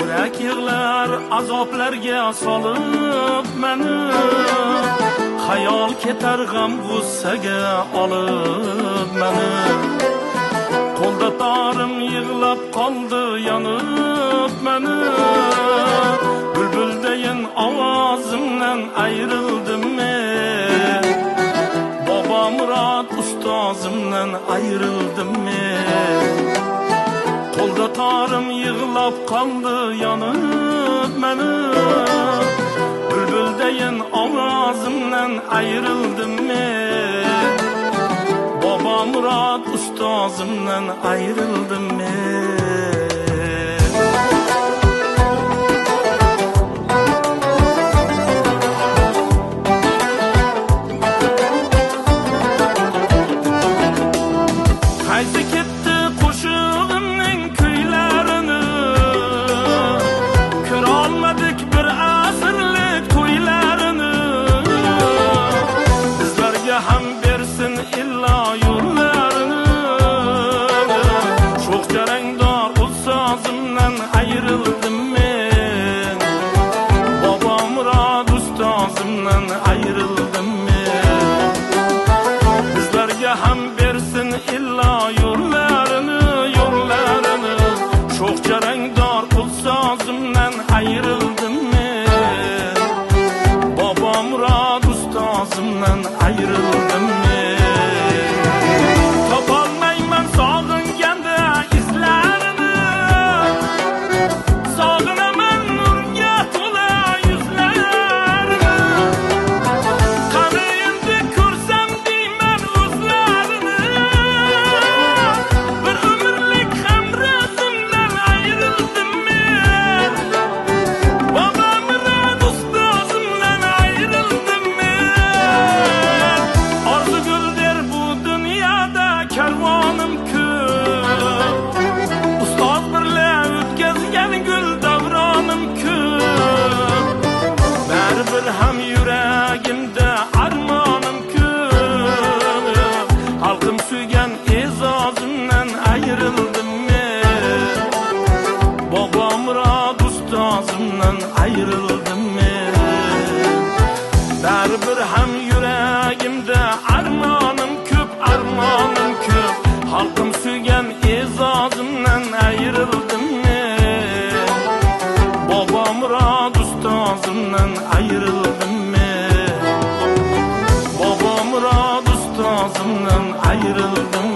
Yurak yig'lar azoblarga solib meni, xayol ketar g'am g'ussaga olib meni. Qo'lda torim yig'lab qoldi yonib meni, bulbuldayin ovozimdan ayrildim men. Bobomurod ustozimdan ayrildim men. Qo'lda torim yig'lab qoldi yonib meni, bulbuldayin ovozimdan ayrildim men. Bobomurod ustozimdan ayrildim men. Qaysi ketdi qo'shig'imning kuylarini, ko'rolmadik bir asrlik to'ylarini. Bizlarga ham bersin illo yo'llarini, sho'x jarangdor ustozimdan ayrildim men. Bobomurod ustozimdan ayrildim men. Bizlarga ham bersin illo yo'llarini, sho'x jarangdor ustozimdan ayrildim men. Bobomurod ustozimdan ayrildim men. Topolmayman sog'inganda izlarini, sog'inaman nurga to'la yuzlarini. Qani endi ko'rsam deyman o'zlarini, bir umrlik hamrohimdan ayrildim men. Bobomurod ustozimdan ayrildim men. Orzuguldir bu dunyoda karvonim ko'p, ustoz birla o'tkazgan gul davronim ko'p. Baribir ham yuragimda armonim ko'p, xalqim suygan e'zozimdan ayrildim men. Bobomurod ustozimdan ayrildim men. Baribir ham yuragimda armonim ko'p, xalqim suygan e'zozimdan ayrildim men. Bobomurod ustozimdan ayrildim men. Bobomurod ustozimdan ayrildim